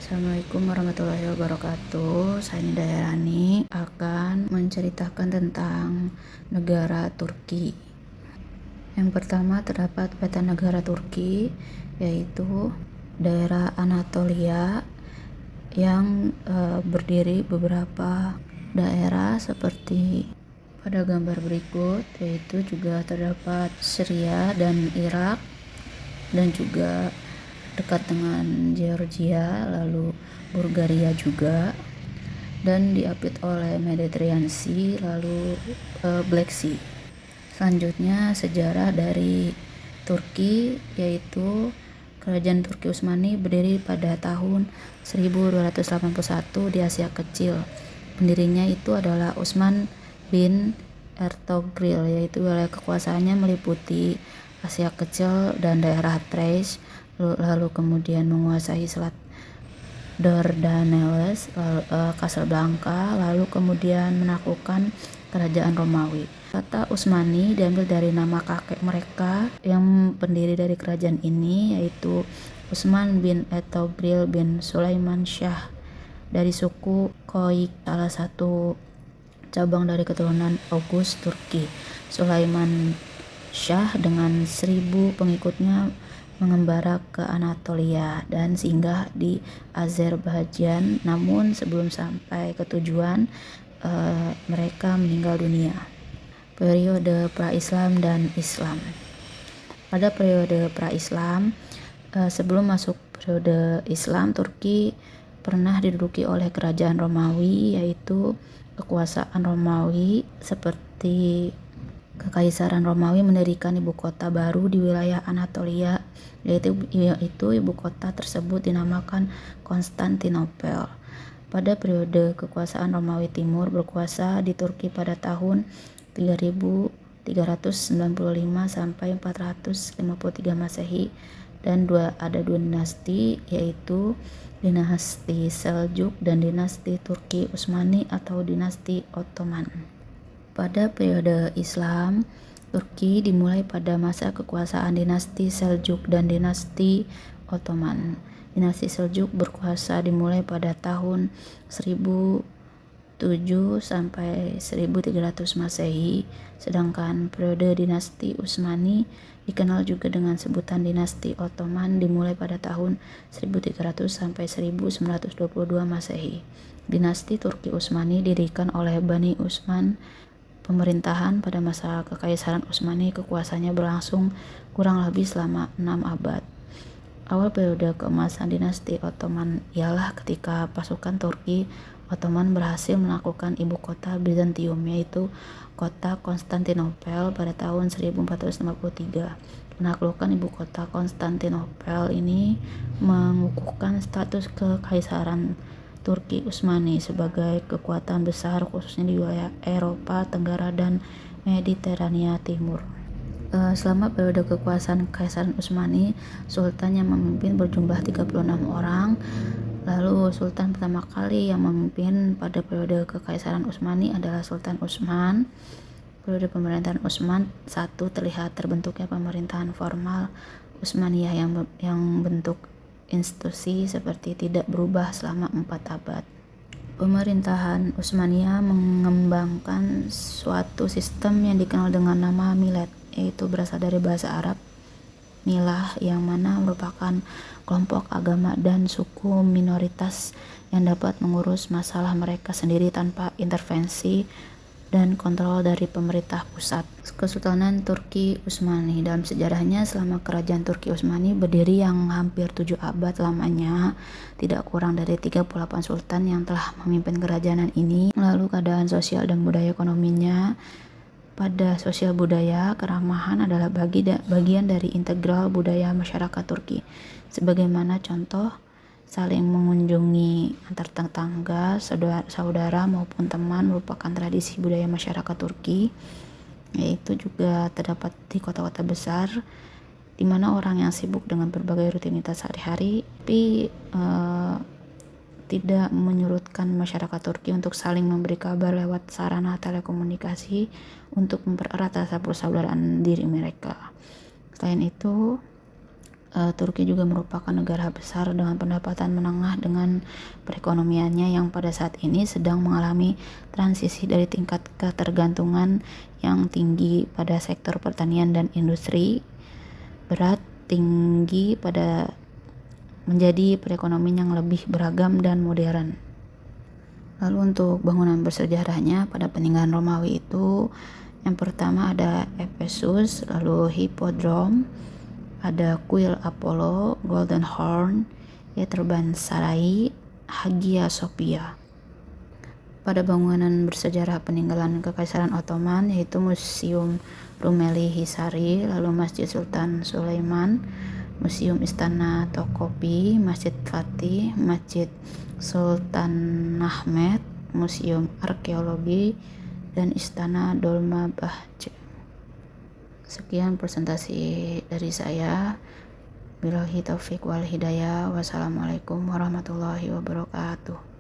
Assalamualaikum warahmatullahi wabarakatuh. Saya Nida Herani akan menceritakan tentang negara Turki. Yang pertama terdapat peta negara Turki, yaitu daerah Anatolia yang berdiri beberapa daerah seperti pada gambar berikut, yaitu juga terdapat Syria dan Irak, dan juga dekat dengan Georgia, lalu Bulgaria juga, dan diapit oleh Mediterranean Sea, lalu Black Sea. Selanjutnya sejarah dari Turki, yaitu Kerajaan Turki Utsmani berdiri pada tahun 1281 di Asia Kecil. Pendirinya itu adalah Utsman bin Ertugrul, yaitu wilayah kekuasaannya meliputi Asia Kecil dan daerah Thrace, lalu kemudian menguasai Selat Dardanelles, Casablanca, lalu kemudian menaklukkan kerajaan Romawi. Kata Utsmani diambil dari nama kakek mereka yang pendiri dari kerajaan ini, yaitu Utsman bin Ertugrul bin Sulaiman Shah dari suku Koik, salah satu cabang dari keturunan Oghuz Turki. Sulaiman Shah dengan 1000 pengikutnya mengembara ke Anatolia dan singgah di Azerbaijan, namun sebelum sampai ke tujuan mereka meninggal dunia. Periode pra-Islam dan Islam. Pada periode pra-Islam, sebelum masuk periode Islam, Turki pernah diduduki oleh kerajaan Romawi, yaitu kekuasaan Romawi seperti Kekaisaran Romawi mendirikan ibu kota baru di wilayah Anatolia, yaitu ibu kota tersebut dinamakan Konstantinopel. Pada periode kekuasaan Romawi Timur berkuasa di Turki pada tahun 3395 sampai 453 Masehi, dan ada dua dinasti, yaitu dinasti Seljuk dan dinasti Turki Utsmani atau dinasti Ottoman. Pada periode Islam, Turki dimulai pada masa kekuasaan dinasti Seljuk dan dinasti Ottoman. Dinasti Seljuk berkuasa dimulai pada tahun 1007 sampai 1300 Masehi, sedangkan periode dinasti Utsmani dikenal juga dengan sebutan dinasti Ottoman dimulai pada tahun 1300 sampai 1922 Masehi. Dinasti Turki Utsmani didirikan oleh Bani Utsman. Pemerintahan pada masa Kekaisaran Utsmani kekuasaannya berlangsung kurang lebih selama 6 abad. Awal periode keemasan dinasti Ottoman ialah ketika pasukan Turki Ottoman berhasil menaklukkan ibu kota Bizantium, yaitu kota Konstantinopel pada tahun 1453. Penaklukan ibu kota Konstantinopel ini mengukuhkan status Kekaisaran Turki Utsmani sebagai kekuatan besar khususnya di wilayah Eropa Tenggara dan Mediterania Timur. Selama periode kekuasaan Kekaisaran Utsmani, sultan yang memimpin berjumlah 36 orang. Lalu sultan pertama kali yang memimpin pada periode Kekaisaran Utsmani adalah Sultan Utsman. Periode pemerintahan Utsman 1 terlihat terbentuknya pemerintahan formal Utsmaniyah yang bentuk institusi seperti tidak berubah selama 4 abad. Pemerintahan Utsmaniyah mengembangkan suatu sistem yang dikenal dengan nama millet, yaitu berasal dari bahasa Arab milah, yang mana merupakan kelompok agama dan suku minoritas yang dapat mengurus masalah mereka sendiri tanpa intervensi dan kontrol dari pemerintah pusat. Kesultanan Turki Utsmani dalam sejarahnya, selama kerajaan Turki Utsmani berdiri yang hampir 7 abad lamanya, tidak kurang dari 38 sultan yang telah memimpin kerajaan ini. Lalu keadaan sosial dan budaya ekonominya. Pada sosial budaya, keramahan adalah bagian dari integral budaya masyarakat Turki. Sebagaimana contoh, saling mengunjungi antar tetangga, saudara maupun teman merupakan tradisi budaya masyarakat Turki, yaitu juga terdapat di kota-kota besar, di mana orang yang sibuk dengan berbagai rutinitas sehari-hari, tapi tidak menyurutkan masyarakat Turki untuk saling memberi kabar lewat sarana telekomunikasi untuk mempererat rasa persaudaraan diri mereka. Selain itu, Turki juga merupakan negara besar dengan pendapatan menengah dengan perekonomiannya yang pada saat ini sedang mengalami transisi dari tingkat ketergantungan yang tinggi pada sektor pertanian dan industri berat tinggi pada menjadi perekonomian yang lebih beragam dan modern. Lalu untuk bangunan bersejarahnya pada peninggalan Romawi itu yang pertama ada Ephesus, lalu Hippodrome, ada Kuil Apollo, Golden Horn, Yeterban Sarai, Hagia Sophia. Pada bangunan bersejarah peninggalan Kekaisaran Ottoman yaitu Museum Rumeli Hisari, lalu Masjid Sultan Sulaiman, Museum Istana Topkapi, Masjid Fatih, Masjid Sultan Ahmed, Museum Arkeologi, dan Istana Dolmabahce. Sekian presentasi dari saya. Billahi taufik wal hidayah. Wassalamualaikum warahmatullahi wabarakatuh.